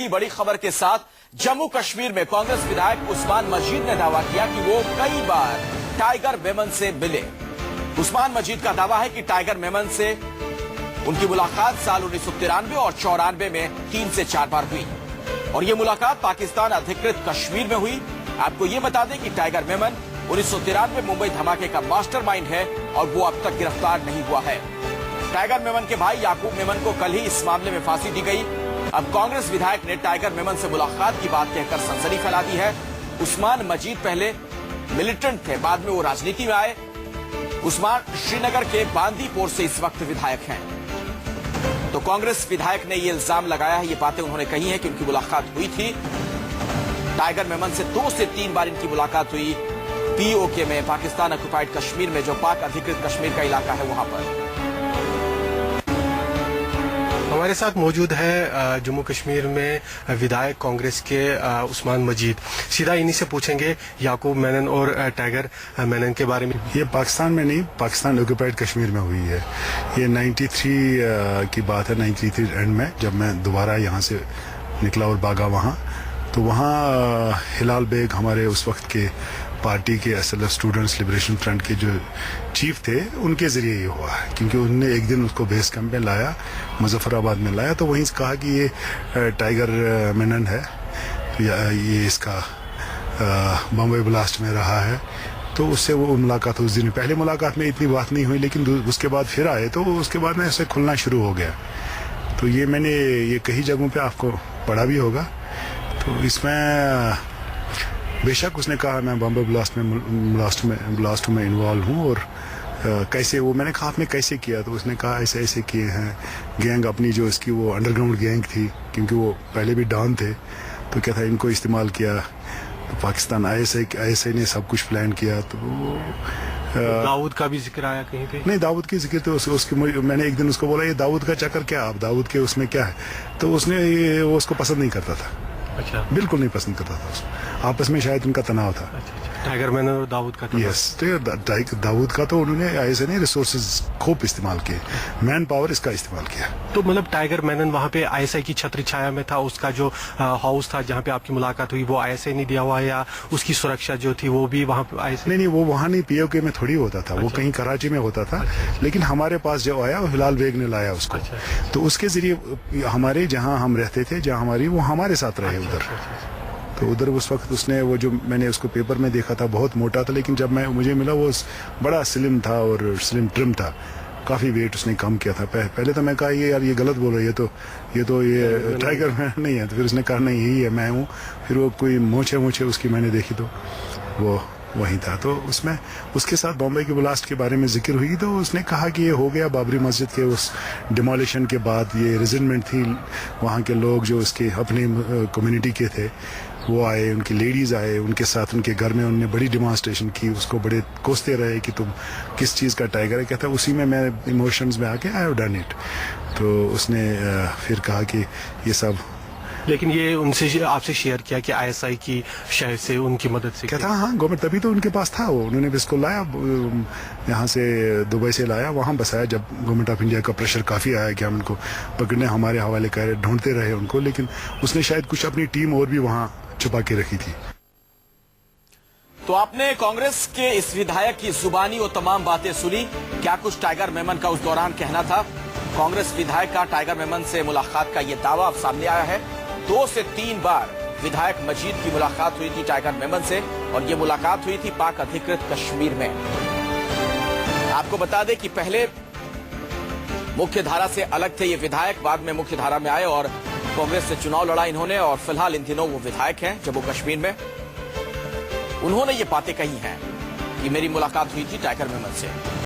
बड़ी खबर के साथ जम्मू कश्मीर में कांग्रेस विधायक उस्मान मजीद ने दावा किया कि वो कई बार टाइगर मेमन से मिले। उस्मान मजीद का दावा है कि टाइगर मेमन से उनकी मुलाकात साल 1993 और 94 में 3 से 4 बार हुई और ये मुलाकात पाकिस्तान अधिकृत कश्मीर में हुई। आपको ये बता दें कि टाइगर मेमन 1993 मुंबई धमाके का मास्टरमाइंड है और वो अब तक गिरफ्तार नहीं हुआ है। टाइगर मेमन के भाई याकूब मेमन को कल ही इस मामले में फांसी दी गई। अब कांग्रेस विधायक ने टाइगर मेमन से मुलाकात की बात कहकर सनसनी फैला दी है। उस्मान मजीद पहले मिलिटेंट थे, बाद में वो राजनीति में आए। उस्मान श्रीनगर के बांदीपोर से इस वक्त विधायक हैं। तो कांग्रेस विधायक ने ये इल्जाम लगाया है, ये बातें उन्होंने कही है कि उनकी मुलाकात हुई थी टाइगर मेमन से 2 से 3 बार इनकी मुलाकात हुई पीओके में, पाकिस्तान ऑक्युपाइड कश्मीर में, जो पाक अधिकृत कश्मीर का इलाका है वहां पर। हमारे साथ मौजूद है जम्मू कश्मीर में विधायक कांग्रेस के उस्मान मजीद। सीधा इन्हीं से पूछेंगे याकूब मेनन और टाइगर मेनन के बारे में। ये पाकिस्तान में नहीं, पाकिस्तान ऑक्युपाइड कश्मीर में हुई है। ये 93 की बात है, 93 एंड में, जब मैं दोबारा यहाँ से निकला और भागा वहाँ, तो वहाँ हिलाल बेग हमारे उस वक्त के पार्टी के SLF स्टूडेंट्स लिबरेशन फ्रंट के जो चीफ थे, उनके जरिए ये हुआ है। क्योंकि उन्होंने एक दिन उसको बेस कैंप में लाया, मुजफ्फराबाद में लाया, तो वहीं से कहा कि ये टाइगर मेनन है, ये इसका बम्बई ब्लास्ट में रहा है। तो उससे वो मुलाकात उस दिन, पहले मुलाकात में इतनी बात नहीं हुई, लेकिन उसके बाद फिर आए तो उसके बाद में ऐसे खुलना शुरू हो गया। तो ये मैंने ये कई जगहों पे आपको पढ़ा भी होगा। तो इसमें बेशक उसने कहा मैं बम्बई ब्लास्ट में इन्वॉल्व हूँ और कैसे, वो मैंने कहा आपने कैसे किया, तो उसने कहा ऐसे ऐसे किए हैं। गैंग अपनी जो इसकी वो अंडरग्राउंड गैंग थी, क्योंकि वो पहले भी डॉन थे, तो क्या था इनको इस्तेमाल किया। तो पाकिस्तान ISI ने सब कुछ प्लान किया। तो दाऊद का भी जिक्र आया कहीं पे? नहीं, दाऊद की जिक्र तो उसकी मैंने एक दिन उसको बोला ये दाऊद का चक्कर क्या, आप दाऊद के उसमें क्या है, तो उसने वो उसको पसंद नहीं करता था। अच्छा, बिल्कुल नहीं पसंद करता था उसको, आपस में शायद उनका तनाव था। अच्छा, टाइगर मेनन और दाऊद का? यस, तो दाऊद का तो उन्होंने ISI ने रिसोर्सेज खूब इस्तेमाल किए, मैन पावर इसका इस्तेमाल किया। तो मतलब टाइगर मेनन वहाँ पे ISI की छत्र छाया में था, उसका जो हाउस था जहाँ पे आपकी मुलाकात हुई वो ISI ने दिया हुआ, या उसकी सुरक्षा जो थी वो भी वहाँ पे ISI? नहीं, वो वहाँ नहीं, POK में थोड़ी होता था। अच्छा। वो कहीं कराची में होता था। अच्छा। लेकिन हमारे पास जो आया वो हिलाल बेग ने लाया उसको। अच्छा। तो उसके जरिए हमारे जहाँ हम रहते थे, जहाँ हमारी, वो हमारे साथ रहे उधर। तो उधर उस वक्त उसने वो जो मैंने उसको पेपर में देखा था बहुत मोटा था, लेकिन जब मुझे मिला वो बड़ा स्लिम था और स्लिम ट्रिम था, काफी वेट उसने कम किया था। पहले तो मैं कहा ये यार ये गलत बोल रहा है, ये टाइगर मैन नहीं है। तो फिर उसने कहा नहीं यही है, मैं हूँ। फिर वो कोई मोछे उसकी मैंने देखी तो वो वही था। तो उसमें उसके साथ बॉम्बे के ब्लास्ट के बारे में जिक्र हुई, तो उसने कहा कि ये हो गया बाबरी मस्जिद के उस डिमोलिशन के बाद, ये रेजिडमेंट थी वहाँ के लोग जो उसके अपनी कम्युनिटी के थे, वो आए, उनकी लेडीज आए, उनके साथ उनके घर में उन्होंने बड़ी डिमॉन्स्ट्रेशन की, उसको बड़े कोसते रहे कि तुम किस चीज़ का टाइगर है। कहता उसी में मैं इमोशंस में आके आई हैव डन इट। तो उसने फिर कहा कि ये सब, लेकिन ये उनसे आपसे शेयर किया कि ISI की शहर से उनकी मदद से कहता हाँ गवर्नमेंट, तभी तो उनके पास था वो, उन्होंने इसको लाया यहाँ से, दुबई से लाया, वहाँ बसाया। जब गवर्नमेंट ऑफ इंडिया का प्रेशर काफ़ी आया कि हम उनको पकड़ने हमारे हवाले कर, ढूंढते रहे उनको, लेकिन उसने शायद कुछ अपनी टीम और भी वहाँ छुपा के रखी थी। तो आपने कांग्रेस के इस विधायक की जुबानी वो तमाम बातें सुनी, क्या कुछ टाइगर मेमन का उस दौरान कहना था। कांग्रेस विधायक का टाइगर मेमन से मुलाकात का ये दावा अब सामने आया है। 2 से 3 बार विधायक मजीद की मुलाकात हुई थी टाइगर मेमन से, और ये मुलाकात हुई थी पाक अधिकृत कश्मीर में। आपको बता दें कि पहले मुख्य धारा से अलग थे ये विधायक, बाद में मुख्य धारा में आए और कांग्रेस से चुनाव लड़ा इन्होंने, और फिलहाल इन दिनों वो विधायक हैं जम्मू कश्मीर में। उन्होंने ये बातें कही हैं कि मेरी मुलाकात हुई थी टाइगर मेमन से।